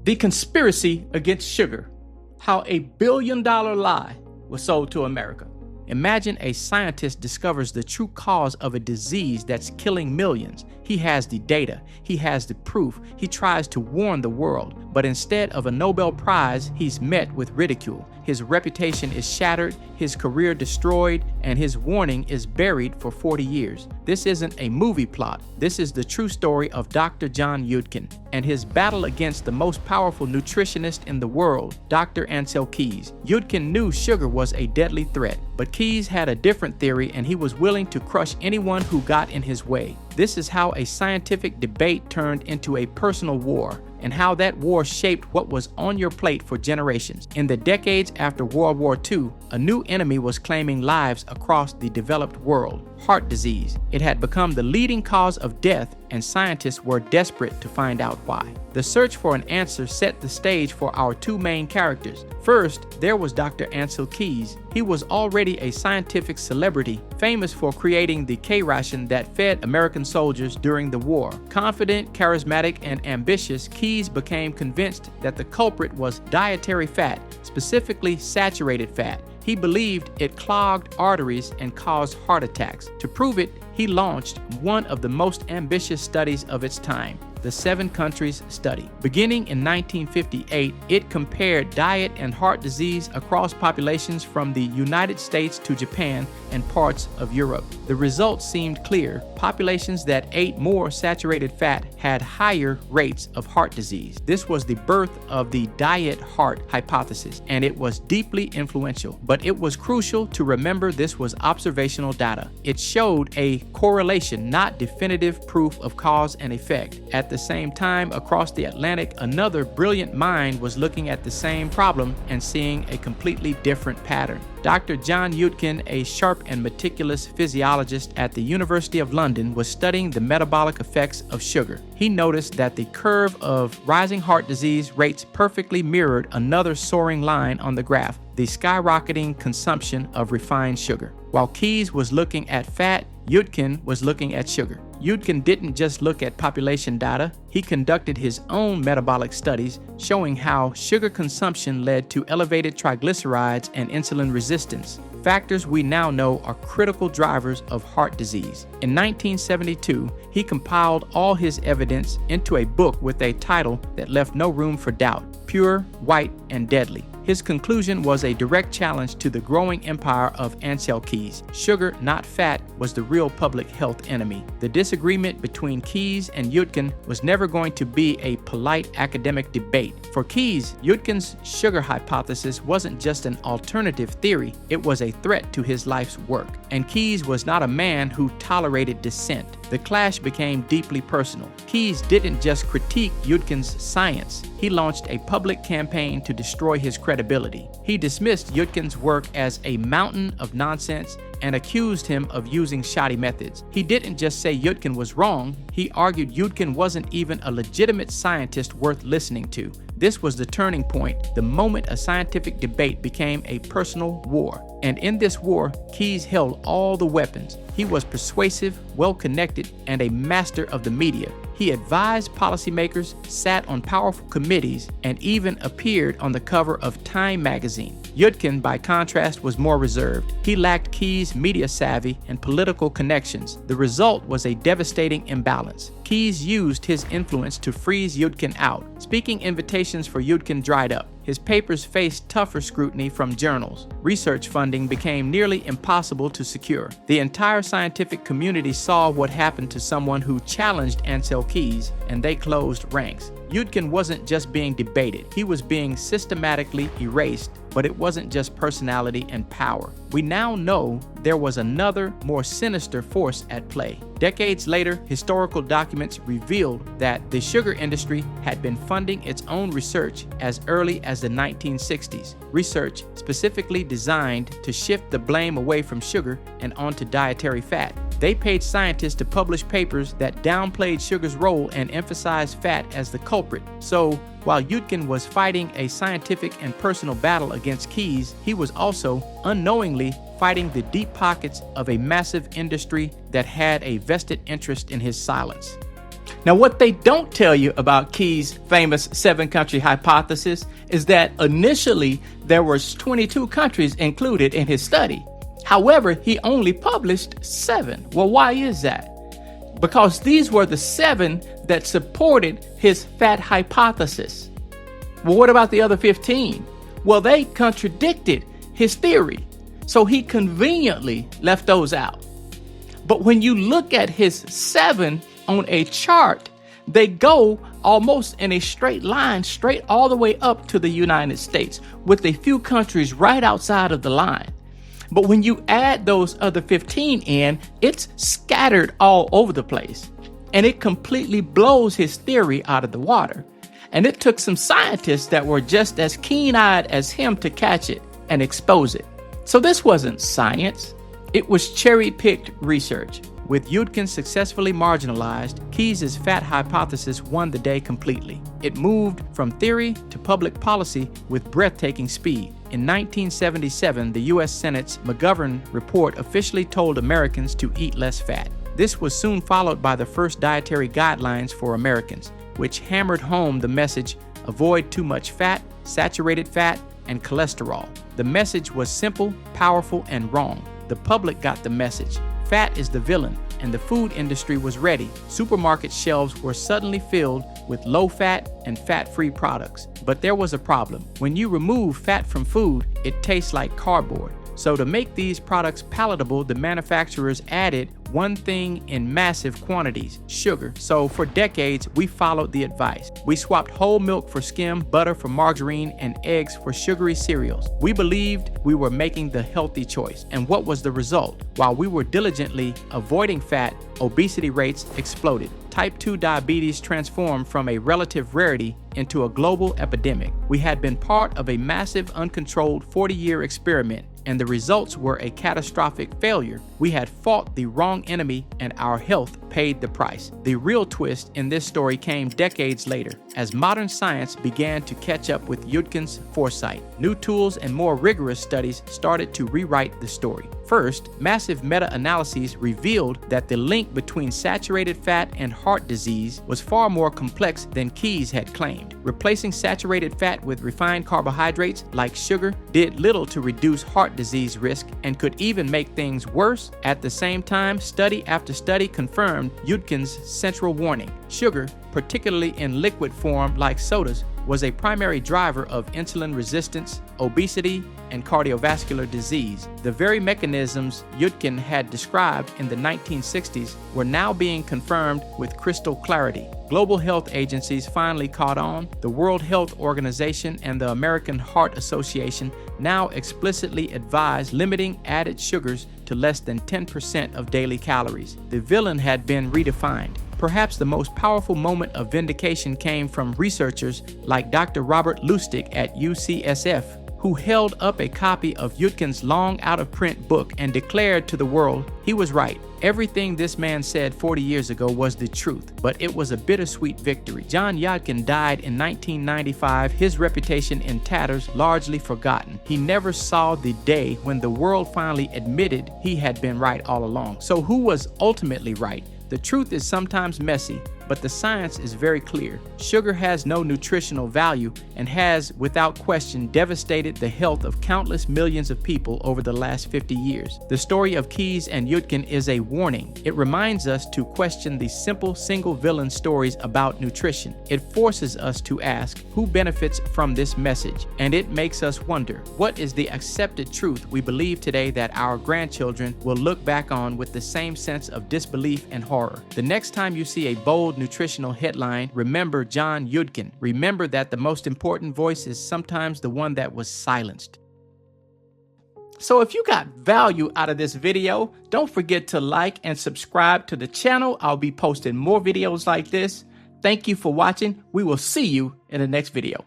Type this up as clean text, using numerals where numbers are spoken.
The conspiracy against sugar. How a billion-dollar lie was sold to America. Imagine a scientist discovers the true cause of a disease that's killing millions. He has the data, he has the proof, he tries to warn the world, but instead of a Nobel Prize, he's met with ridicule. His reputation is shattered, his career destroyed, and his warning is buried for 40 years. This isn't a movie plot. This is the true story of Dr. John Yudkin and his battle against the most powerful nutritionist in the world, Dr. Ancel Keys. Yudkin knew sugar was a deadly threat, but Keys had a different theory, and he was willing to crush anyone who got in his way. This is how a scientific debate turned into a personal war, and how that war shaped what was on your plate for generations. In the decades after World War II, a new enemy was claiming lives across the developed world: heart disease. It had become the leading cause of death, and scientists were desperate to find out why. The search for an answer set the stage for our two main characters. First, there was Dr. Ancel Keys. He was already a scientific celebrity, famous for creating the K-ration that fed American soldiers during the war. Confident, charismatic, and ambitious, Keys became convinced that the culprit was dietary fat, specifically saturated fat. He believed it clogged arteries and caused heart attacks. To prove it, he launched one of the most ambitious studies of its time, the 7 Countries Study. Beginning in 1958, it compared diet and heart disease across populations from the United States to Japan and parts of Europe. The results seemed clear. Populations that ate more saturated fat had higher rates of heart disease. This was the birth of the diet heart hypothesis, and it was deeply influential. But it was crucial to remember this was observational data. It showed a correlation, not definitive proof of cause and effect. At the same time, across the Atlantic, another brilliant mind was looking at the same problem and seeing a completely different pattern. Dr. John Yudkin, a sharp and meticulous physiologist at the University of London, was studying the metabolic effects of sugar. He noticed that the curve of rising heart disease rates perfectly mirrored another soaring line on the graph: the skyrocketing consumption of refined sugar. While Keys was looking at fat, Yudkin was looking at sugar. Yudkin didn't just look at population data. He conducted his own metabolic studies showing how sugar consumption led to elevated triglycerides and insulin resistance, factors we now know are critical drivers of heart disease. In 1972, he compiled all his evidence into a book with a title that left no room for doubt: Pure, White, and Deadly. His conclusion was a direct challenge to the growing empire of Ancel Keys. Sugar, not fat, was the real public health enemy. The disagreement between Keys and Yudkin was never going to be a polite academic debate. For Keys, Yudkin's sugar hypothesis wasn't just an alternative theory, it was a threat to his life's work. And Keys was not a man who tolerated dissent. The clash became deeply personal. Keys didn't just critique Yudkin's science, he launched a public campaign to destroy his credibility. He dismissed Yudkin's work as a mountain of nonsense and accused him of using shoddy methods. He didn't just say Yudkin was wrong, he argued Yudkin wasn't even a legitimate scientist worth listening to. This was the turning point, the moment a scientific debate became a personal war. And in this war, Keys held all the weapons. He was persuasive, well-connected, and a master of the media. He advised policymakers, sat on powerful committees, and even appeared on the cover of Time magazine. Yudkin, by contrast, was more reserved. He lacked Keys' media savvy and political connections. The result was a devastating imbalance. Keys used his influence to freeze Yudkin out. Speaking invitations for Yudkin dried up. His papers faced tougher scrutiny from journals. Research funding became nearly impossible to secure. The entire scientific community saw what happened to someone who challenged Ancel Keys, and they closed ranks. Yudkin wasn't just being debated, he was being systematically erased. But it wasn't just personality and power. We now know there was another, more sinister force at play. Decades later, historical documents revealed that the sugar industry had been funding its own research as early as the 1960s. Research specifically designed to shift the blame away from sugar and onto dietary fat. They paid scientists to publish papers that downplayed sugar's role and emphasized fat as the culprit. So, while Yudkin was fighting a scientific and personal battle against Keys, he was also, unknowingly, fighting the deep pockets of a massive industry that had a vested interest in his silence. Now, what they don't tell you about Keys' famous 7-country hypothesis is that initially there were 22 countries included in his study. However, he only published 7. Well, why is that? Because these were the 7 that supported his fat hypothesis. Well, what about the other 15? Well, they contradicted his theory, so he conveniently left those out. But when you look at his 7 on a chart, they go almost in a straight line, straight all the way up to the United States, with a few countries right outside of the line. But when you add those other 15 in, it's scattered all over the place, and it completely blows his theory out of the water. And it took some scientists that were just as keen-eyed as him to catch it and expose it. So this wasn't science, it was cherry-picked research. With Yudkin successfully marginalized, Keys' fat hypothesis won the day completely. It moved from theory to public policy with breathtaking speed. In 1977, the U.S. Senate's McGovern report officially told Americans to eat less fat. This was soon followed by the first dietary guidelines for Americans, which hammered home the message: avoid too much fat, saturated fat, and cholesterol. The message was simple, powerful, and wrong. The public got the message. Fat is the villain, and the food industry was ready. Supermarket shelves were suddenly filled with low-fat and fat-free products. But there was a problem. When you remove fat from food, it tastes like cardboard. So to make these products palatable, the manufacturers added one thing in massive quantities: sugar. So for decades, we followed the advice. We swapped whole milk for skim, butter for margarine, and eggs for sugary cereals. We believed we were making the healthy choice. And what was the result? While we were diligently avoiding fat, obesity rates exploded. Type 2 diabetes transformed from a relative rarity into a global epidemic. We had been part of a massive, uncontrolled 40-year experiment, and the results were a catastrophic failure. We had fought the wrong enemy, and our health paid the price. The real twist in this story came decades later, as modern science began to catch up with Yudkin's foresight. New tools and more rigorous studies started to rewrite the story. First, massive meta-analyses revealed that the link between saturated fat and heart disease was far more complex than Keys had claimed. Replacing saturated fat with refined carbohydrates like sugar did little to reduce heart disease risk and could even make things worse. At the same time, study after study confirmed Yudkin's central warning. Sugar, particularly in liquid form like sodas, was a primary driver of insulin resistance, obesity, and cardiovascular disease. The very mechanisms Yudkin had described in the 1960s were now being confirmed with crystal clarity. Global health agencies finally caught on. The World Health Organization and the American Heart Association now explicitly advise limiting added sugars to less than 10% of daily calories. The villain had been redefined. Perhaps the most powerful moment of vindication came from researchers like Dr. Robert Lustig at UCSF, who held up a copy of Yudkin's long out-of-print book and declared to the world he was right. Everything this man said 40 years ago was the truth, but it was a bittersweet victory. John Yudkin died in 1995, his reputation in tatters, largely forgotten. He never saw the day when the world finally admitted he had been right all along. So who was ultimately right? The truth is sometimes messy, but the science is very clear. Sugar has no nutritional value and has, without question, devastated the health of countless millions of people over the last 50 years. The story of Keys and Yudkin is a warning. It reminds us to question the simple single villain stories about nutrition. It forces us to ask, who benefits from this message? And it makes us wonder, what is the accepted truth we believe today that our grandchildren will look back on with the same sense of disbelief and horror? The next time you see a bold nutritional headline, remember John Yudkin. Remember that the most important voice is sometimes the one that was silenced. So if you got value out of this video, don't forget to like and subscribe to the channel. I'll be posting more videos like this. Thank you for watching. We will see you in the next video.